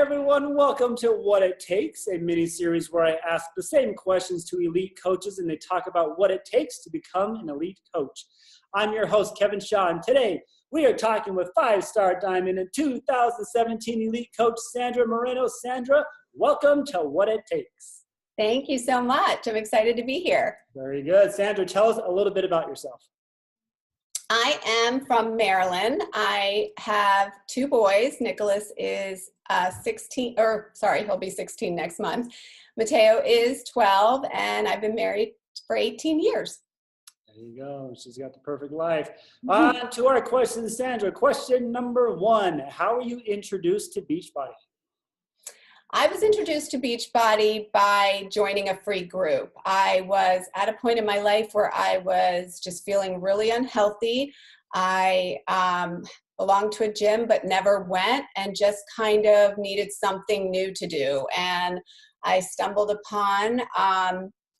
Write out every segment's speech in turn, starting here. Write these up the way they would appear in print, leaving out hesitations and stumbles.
everyone. Welcome to What It Takes, a mini-series where I ask the same questions to elite coaches and they talk about what it takes to become an elite coach. I'm your host, Kevin Shaw, and today we are talking with five-star diamond and 2017 elite coach, Sandra Moreno. Sandra, welcome to What It Takes. Thank you so much. I'm excited to be here. Very good. Sandra, tell us a little bit about yourself. I am from Maryland. I have two boys. Nicholas is 16, he'll be 16 next month. Mateo is 12, and I've been married for 18 years. There you go. She's got the perfect life. On to our questions, Sandra. Question number one. How were you introduced to Beachbody? I was introduced to Beachbody by joining a free group. I was at a point in my life where I was just feeling really unhealthy. I belonged to a gym but never went and just kind of needed something new to do. And I stumbled upon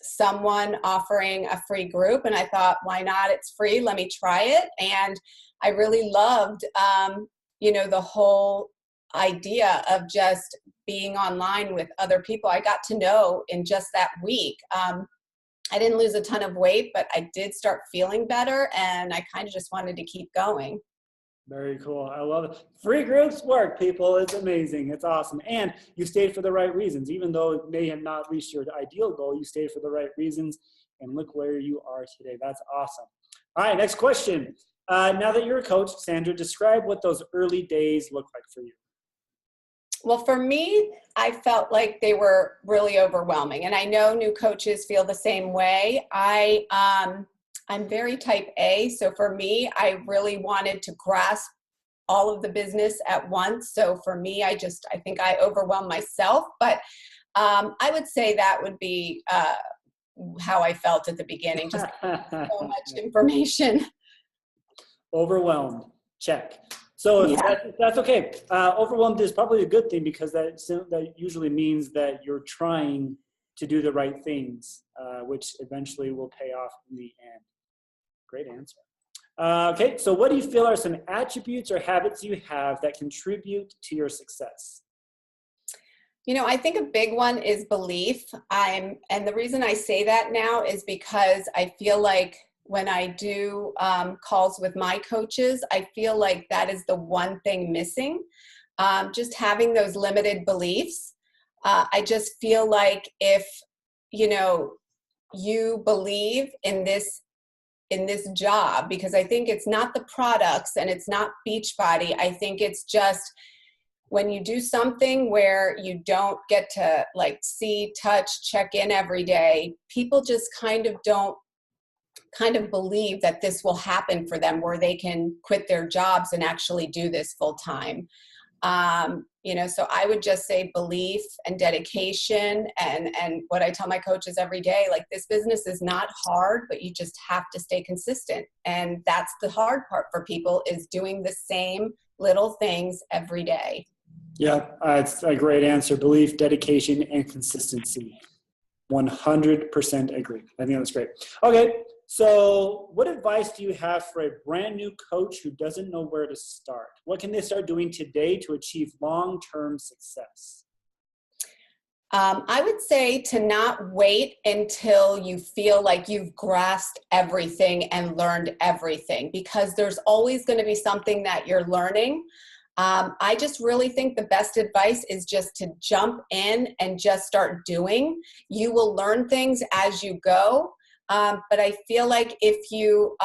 someone offering a free group, and I thought, why not? It's free. Let me try it. And I really loved, the whole idea of just being online with other people. I got to know in just that week. I didn't lose a ton of weight, but I did start feeling better, and I kind of just wanted to keep going. Very cool. I love it. Free groups work, people. It's amazing. It's awesome. And you stayed for the right reasons. Even though it may have not reached your ideal goal, you stayed for the right reasons, and look where you are today. That's awesome. All right, next question. Now that you're a coach, Sandra, describe what those early days look like for you. Well, for me, I felt like they were really overwhelming. And I know new coaches feel the same way. I'm very type A. So for me, I really wanted to grasp all of the business at once. So for me, I think I overwhelmed myself. But I would say that would be how I felt at the beginning. Just so much information. Overwhelmed. Check. So that's okay. Overwhelmed is probably a good thing because that usually means that you're trying to do the right things, which eventually will pay off in the end. Great answer. Okay, so what do you feel are some attributes or habits you have that contribute to your success? I think a big one is belief. And the reason I say that now is because I feel like when I do calls with my coaches, I feel like that is the one thing missing. Just having those limited beliefs. I just feel like if, you believe in this job, because I think it's not the products and it's not Beachbody. I think it's just when you do something where you don't get to see, touch, check in every day, people just kind of believe that this will happen for them where they can quit their jobs and actually do this full time. So I would just say belief and dedication and what I tell my coaches every day, this business is not hard, but you just have to stay consistent. And that's the hard part for people, is doing the same little things every day. Yeah, it's a great answer. Belief, dedication, and consistency. 100% agree. I think that's great. Okay, so what advice do you have for a brand new coach who doesn't know where to start? What can they start doing today to achieve long-term success? I would say to not wait until you feel like you've grasped everything and learned everything, because there's always going to be something that you're learning. I just really think the best advice is just to jump in and just start doing. You will learn things as you go. But I feel like if you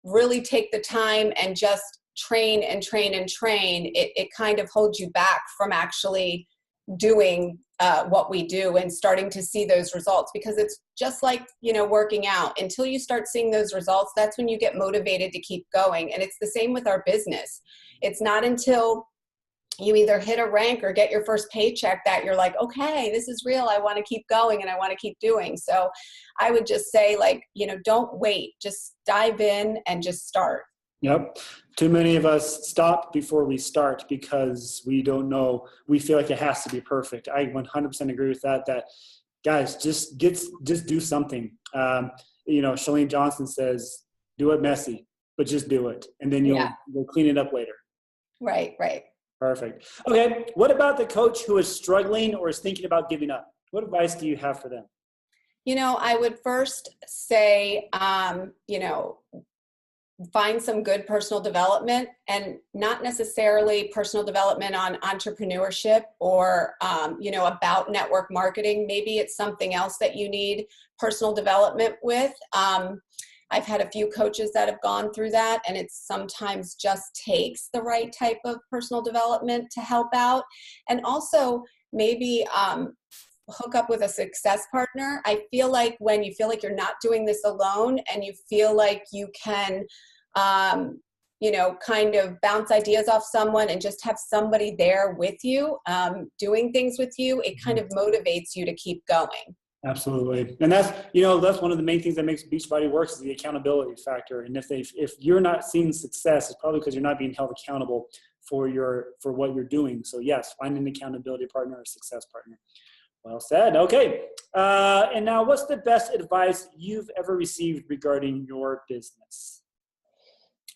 really take the time and just train and train and train, it kind of holds you back from actually doing what we do and starting to see those results, because it's just like, working out. Until you start seeing those results, that's when you get motivated to keep going. And it's the same with our business. It's not until you either hit a rank or get your first paycheck that you're like, okay, this is real. I want to keep going and I want to keep doing. So I would just say, don't wait, just dive in and just start. Yep. Too many of us stop before we start because we don't know. We feel like it has to be perfect. I 100% agree with that guys, just do something. Shalene Johnson says, do it messy, but just do it. And then you'll clean it up later. Right. Perfect. Okay. What about the coach who is struggling or is thinking about giving up? What advice do you have for them? I would first say, find some good personal development, and not necessarily personal development on entrepreneurship or, about network marketing. Maybe it's something else that you need personal development with. I've had a few coaches that have gone through that, and it sometimes just takes the right type of personal development to help out. And also maybe hook up with a success partner. I feel like when you feel like you're not doing this alone and you feel like you can, kind of bounce ideas off someone and just have somebody there with you, doing things with you, it kind of motivates you to keep going. Absolutely. And that's one of the main things that makes Beachbody works is the accountability factor. And if you're not seeing success, it's probably because you're not being held accountable for what you're doing. So yes, find an accountability partner or a success partner. Well said. Okay. And now what's the best advice you've ever received regarding your business?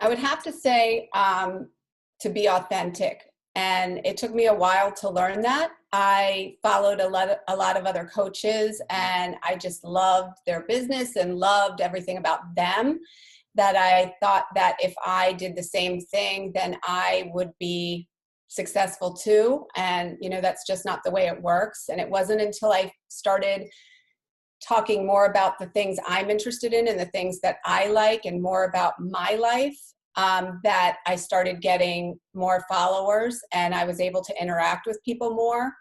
I would have to say to be authentic. And it took me a while to learn that. I followed a lot of other coaches, and I just loved their business and loved everything about them, that I thought that if I did the same thing, then I would be successful too. And, that's just not the way it works. And it wasn't until I started talking more about the things I'm interested in and the things that I like and more about my life, that I started getting more followers and I was able to interact with people more.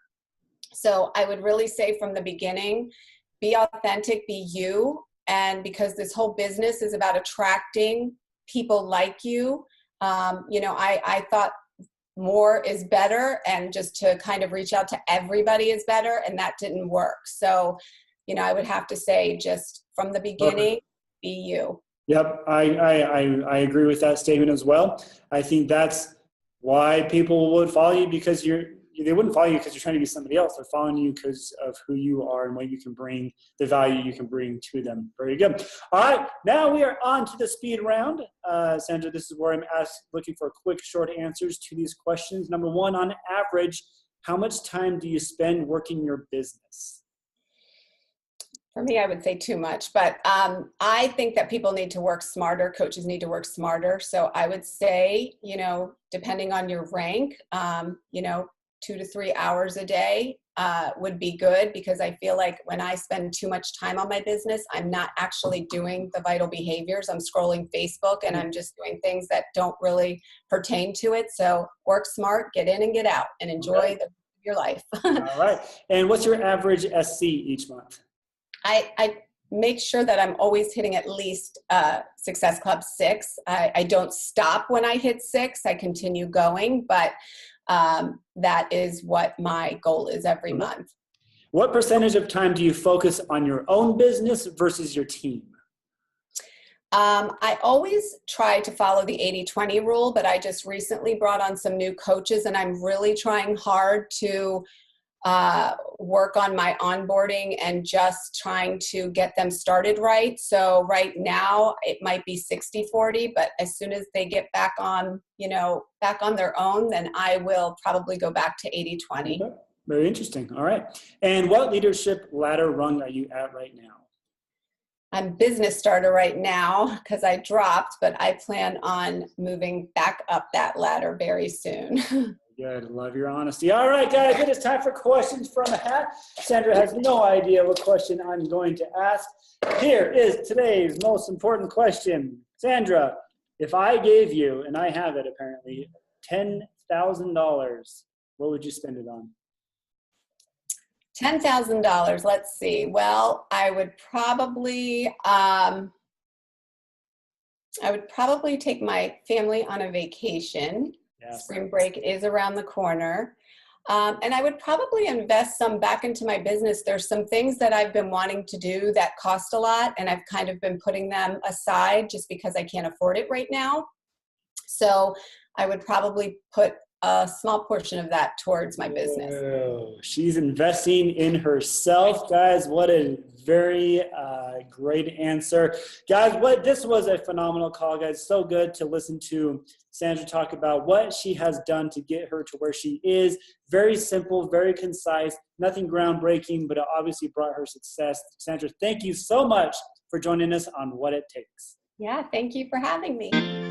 So I would really say from the beginning, be authentic, be you. And because this whole business is about attracting people like you, I thought more is better, and just to kind of reach out to everybody is better, and that didn't work. So, I would have to say just from the beginning, be you. Yep, I agree with that statement as well. I think that's why people would follow you, because they wouldn't follow you because you're trying to be somebody else. They're following you because of who you are and what you can bring, the value you can bring to them. Very good. All right, now we are on to the speed round. Sandra, this is where I'm looking for quick, short answers to these questions. Number one, on average, how much time do you spend working your business? For me, I would say too much, but I think that people need to work smarter. Coaches need to work smarter. So I would say, depending on your rank, 2 to 3 hours a day would be good, because I feel like when I spend too much time on my business, I'm not actually doing the vital behaviors. I'm scrolling Facebook and I'm just doing things that don't really pertain to it. So work smart, get in and get out, and enjoy your life. All right. And what's your average SC each month? I make sure that I'm always hitting at least Success Club 6. I don't stop when I hit 6. I continue going, but that is what my goal is every month. What percentage of time do you focus on your own business versus your team? I always try to follow the 80-20 rule, but I just recently brought on some new coaches, and I'm really trying hard to work on my onboarding and just trying to get them started right. So right now it might be 60-40, but as soon as they get back on their own, then I will probably go back to 80-20. Okay. Very interesting. All right. And what leadership ladder rung are you at right now? I'm business starter right now because I dropped, but I plan on moving back up that ladder very soon. Good. Love your honesty. All right, guys, it is time for questions from a hat. Sandra has no idea what question I'm going to ask. Here is today's most important question. Sandra, if I gave you, and I have it apparently, $10,000, what would you spend it on? $10,000. Let's see. Well, I would probably take my family on a vacation. Yes. Spring break is around the corner. And I would probably invest some back into my business. There's some things that I've been wanting to do that cost a lot, and I've kind of been putting them aside just because I can't afford it right now. So I would probably put a small portion of that towards my business. Whoa, she's investing in herself. Guys, what a Very great answer. Guys, this was a phenomenal call, guys. So good to listen to Sandra talk about what she has done to get her to where she is. Very simple, very concise, nothing groundbreaking, but it obviously brought her success. Sandra, thank you so much for joining us on What It Takes. Yeah, thank you for having me.